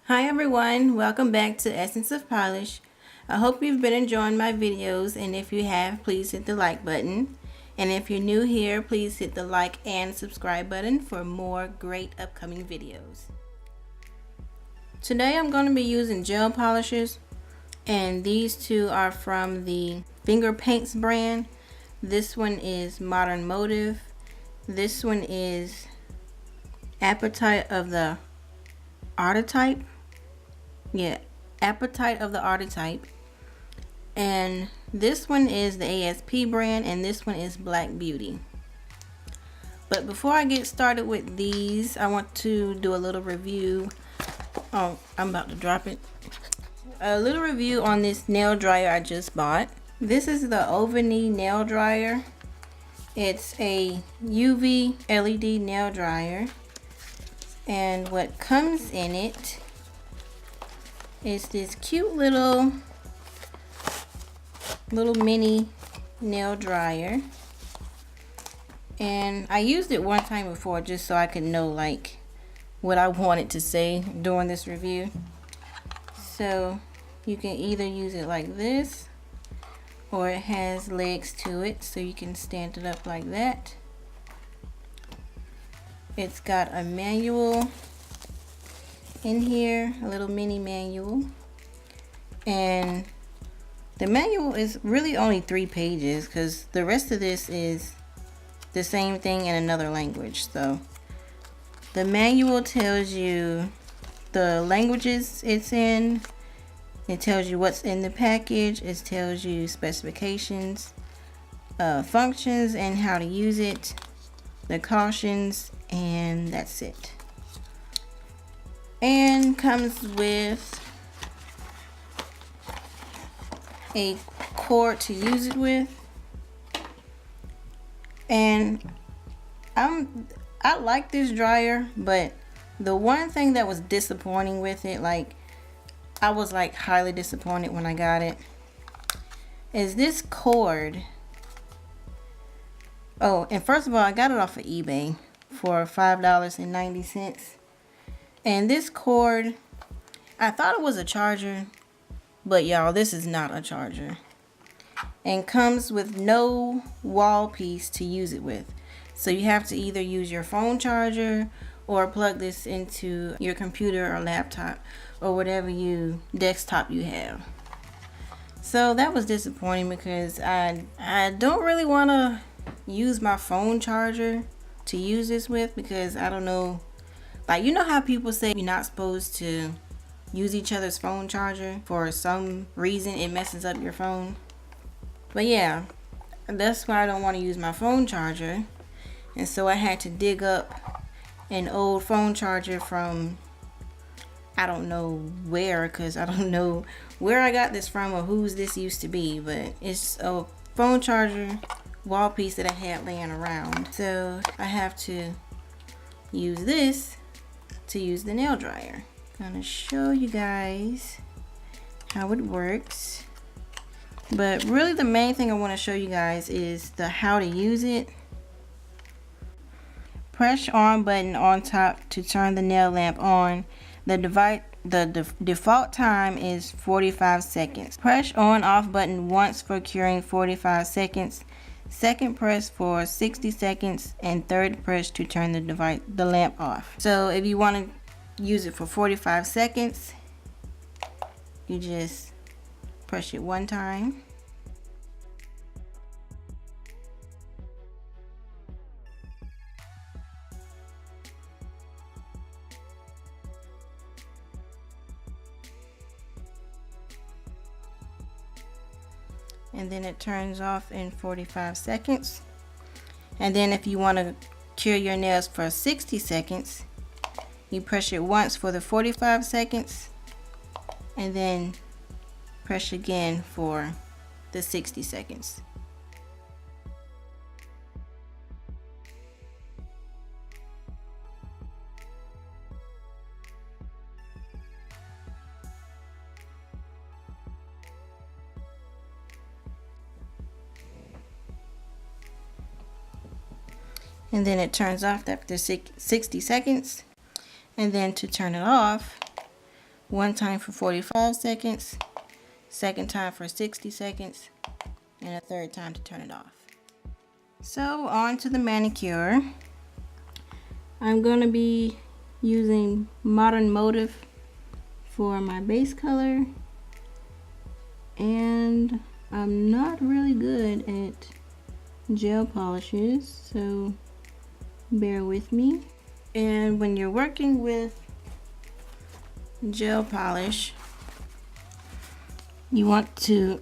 Hi everyone, welcome back to Essence of Polish. I hope you've been enjoying my videos, and if you have, please hit the like button. And if you're new here, please hit the like and subscribe button for more great upcoming videos. Today I'm going to be using gel polishers, and these two are from the Fingerpaints brand. This one is Modern Motif. This one is Archetype of the Archetype. Archetype of the Archetype. And this one is the ASP brand, and this one is Black Beauty. But before I get started with these, I want to do a little review. Oh, I'm about to drop it. A little review on this nail dryer I just bought. This is the Ovonni nail dryer. It's a UV LED nail dryer. And what comes in it is this cute little mini nail dryer. And I used it one time before just so I could know like what I wanted to say during this review. So you can either use it like this, or it has legs to it so you can stand it up like that. It's got a manual in here, a little mini manual, and the manual is really only 3 pages because the rest of this is the same thing in another language. So the manual tells you the languages it's in, it tells you what's in the package, it tells you specifications, functions and how to use it, the cautions, and that's it. And comes with a cord to use it with. And I like this dryer, but the one thing that was disappointing with it, like I was like highly disappointed when I got it, is this cord. Oh, and first of all, I got it off of eBay for $5.90. And this cord, I thought it was a charger, but y'all, this is not a charger. And comes with no wall piece to use it with. So you have to either use your phone charger or plug this into your computer or laptop or whatever desktop you have. So that was disappointing because I don't really want to use my phone charger to use this with, because I don't know, like, you know how people say you're not supposed to use each other's phone charger for some reason, it messes up your phone. But yeah, that's why I don't want to use my phone charger. And so I had to dig up an old phone charger from I don't know where, because I don't know where I got this from or whose this used to be, but it's a phone charger wall piece that I had laying around. So I have to use this to use the nail dryer. I'm gonna show you guys how it works. But really the main thing I want to show you guys is the how to use it. Press on button on top to turn the nail lamp on. The default time is 45 seconds. Press on off button once for curing 45 seconds. Second press for 60 seconds, and third press to turn the lamp off. So if you want to use it for 45 seconds, you just press it one time. And then it turns off in 45 seconds. And then if you want to cure your nails for 60 seconds, you press it once for the 45 seconds and then press again for the 60 seconds. And then it turns off after 60 seconds. And then to turn it off, One time for 45 seconds, second time for 60 seconds, and a third time to turn it off. So on to the manicure. I'm going to be using Modern Motif for my base color, and I'm not really good at gel polishes, so bear with me. And when you're working with gel polish, you want to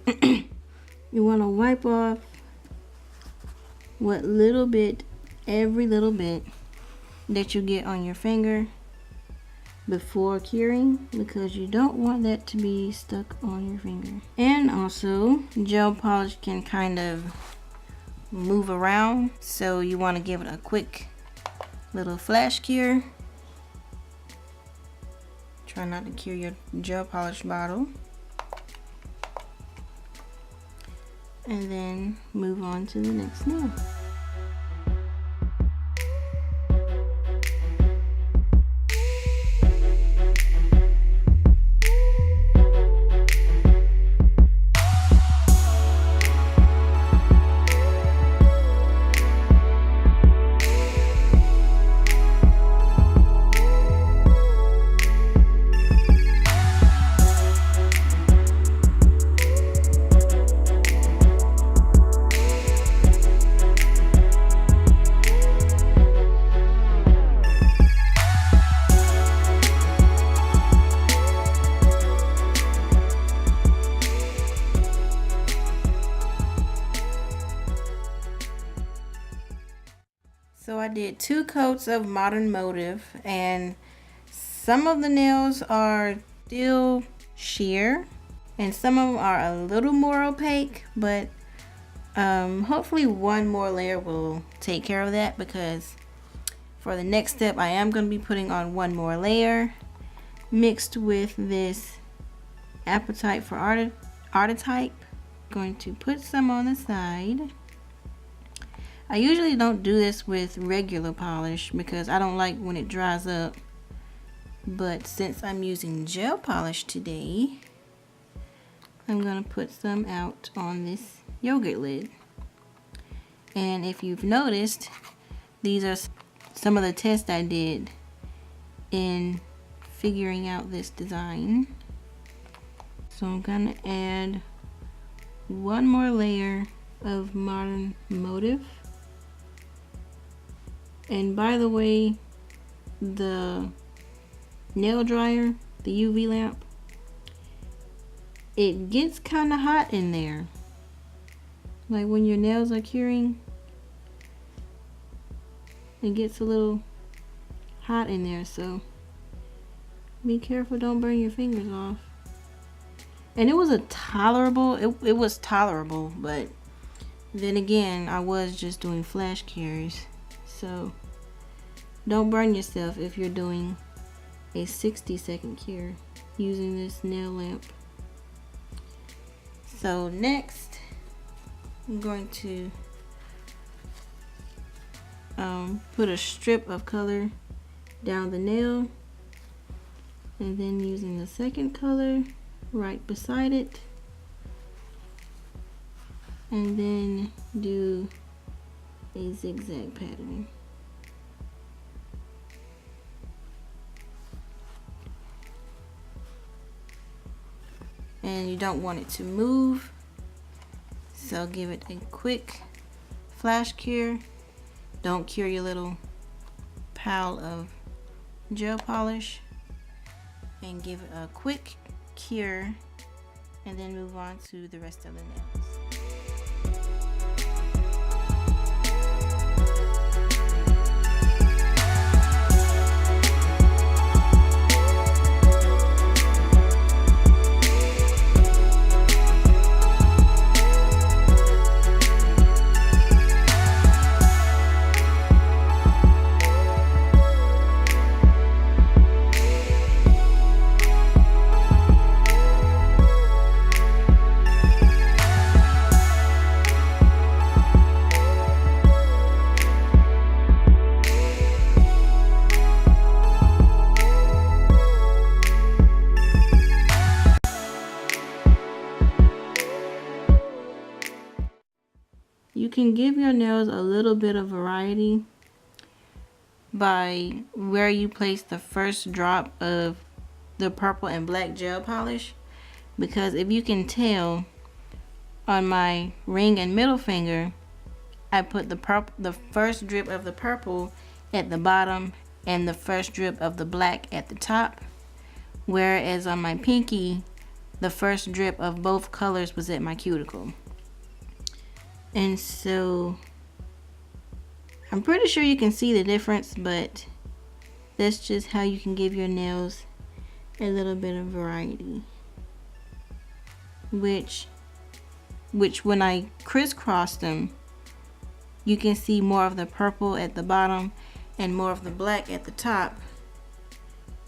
wipe off what little bit, every little bit that you get on your finger before curing, because you don't want that to be stuck on your finger. And also, gel polish can kind of move around, so you want to give it a quick little flash cure. Try not to cure your gel polish bottle. And then move on to the next nail. So I did 2 coats of Modern Motif, and some of the nails are still sheer and some of them are a little more opaque, but hopefully one more layer will take care of that, because for the next step I am going to be putting on one more layer mixed with this Archetype for Archetype. Going to put some on the side. I usually don't do this with regular polish because I don't like when it dries up, but since I'm using gel polish today, I'm going to put some out on this yogurt lid. And if you've noticed, these are some of the tests I did in figuring out this design. So I'm going to add one more layer of Modern Motif. And by the way, the nail dryer, the UV lamp, it gets kind of hot in there. Like when your nails are curing, it gets a little hot in there, so be careful, don't burn your fingers off. And it was it was tolerable, but then again, I was just doing flash cures. So don't burn yourself if you're doing a 60-second cure using this nail lamp. So next, I'm going to put a strip of color down the nail, and then using the second color right beside it, and then do a zigzag pattern. And you don't want it to move, so give it a quick flash cure. Don't cure your little pile of gel polish, and give it a quick cure, and then move on to the rest of the nails. can give your nails a little bit of variety by where you place the first drop of the purple and black gel polish, because if you can tell, on my ring and middle finger I put the first drip of the purple at the bottom and the first drip of the black at the top, whereas on my pinky the first drip of both colors was at my cuticle. And so I'm pretty sure you can see the difference, but that's just how you can give your nails a little bit of variety. Which when I crisscross them, you can see more of the purple at the bottom and more of the black at the top,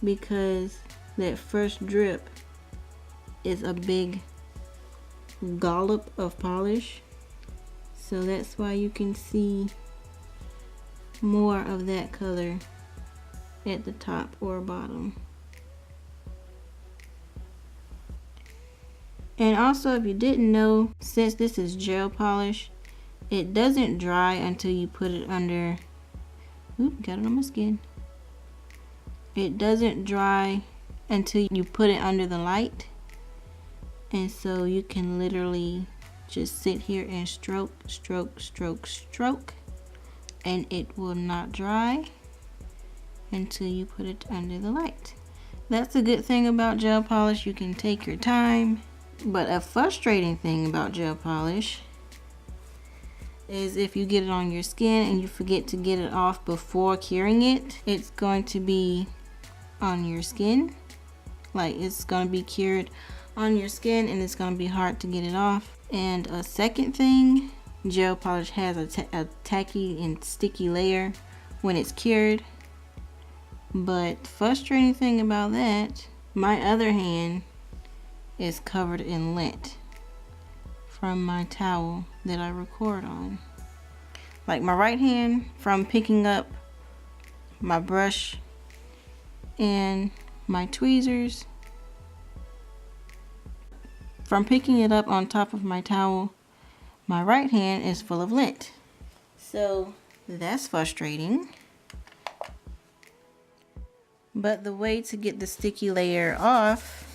because that first drip is a big dollop of polish. So that's why you can see more of that color at the top or bottom. And also, if you didn't know, since this is gel polish, it doesn't dry until you put it under. Oop, got it on my skin. It doesn't dry until you put it under the light. And so you can literally just sit here and stroke, stroke, stroke, stroke, and it will not dry until you put it under the light. That's a good thing about gel polish. You can take your time. But a frustrating thing about gel polish is if you get it on your skin and you forget to get it off before curing it, it's going to be on your skin. Like, it's going to be cured on your skin and it's going to be hard to get it off. And a second thing, gel polish has a tacky and sticky layer when it's cured. But frustrating thing about that, my other hand is covered in lint from my towel that I record on. Like my right hand, from picking up my brush and my tweezers, from picking it up on top of my towel, my right hand is full of lint. So that's frustrating. But the way to get the sticky layer off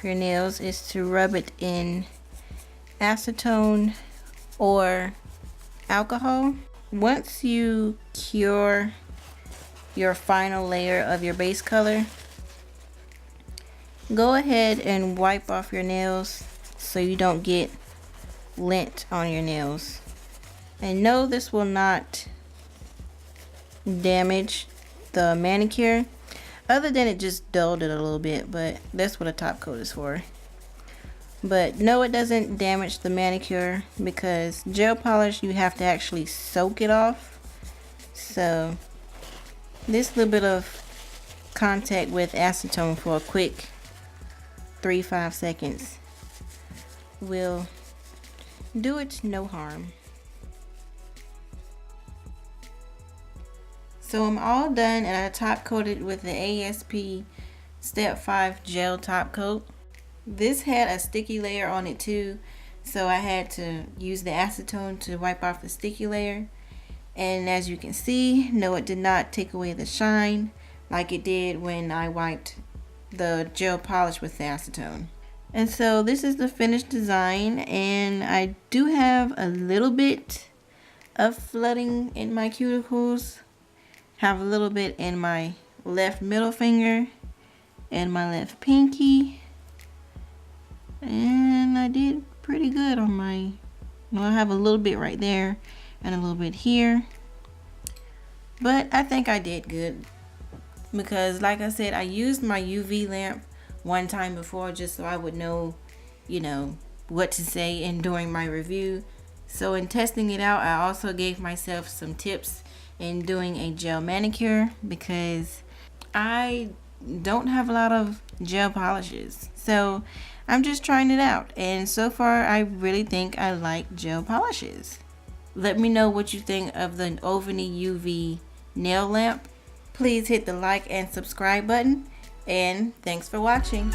your nails is to rub it in acetone or alcohol. Once you cure your final layer of your base color, go ahead and wipe off your nails so you don't get lint on your nails. And no, this will not damage the manicure, other than it just dulled it a little bit, but that's what a top coat is for. But no, it doesn't damage the manicure, because gel polish, you have to actually soak it off. So this little bit of contact with acetone for a quick 3-5 seconds will do it no harm. So I'm all done, and I top coated with the ASP Step 5 Gel Top Coat. This had a sticky layer on it too, so I had to use the acetone to wipe off the sticky layer. And as you can see, no, it did not take away the shine like it did when I wiped the gel polish with the acetone. And so this is the finished design, and I do have a little bit of flooding in my cuticles. Have a little bit in my left middle finger and my left pinky, and I did pretty good on my, well, I have a little bit right there and a little bit here, but I think I did good, because like I said, I used my UV lamp one time before just so I would know, you know, what to say in during my review. So in testing it out, I also gave myself some tips in doing a gel manicure, because I don't have a lot of gel polishes, so I'm just trying it out, and so far I really think I like gel polishes. Let me know what you think of the Ovonni UV nail lamp. Please hit the like and subscribe button, and thanks for watching.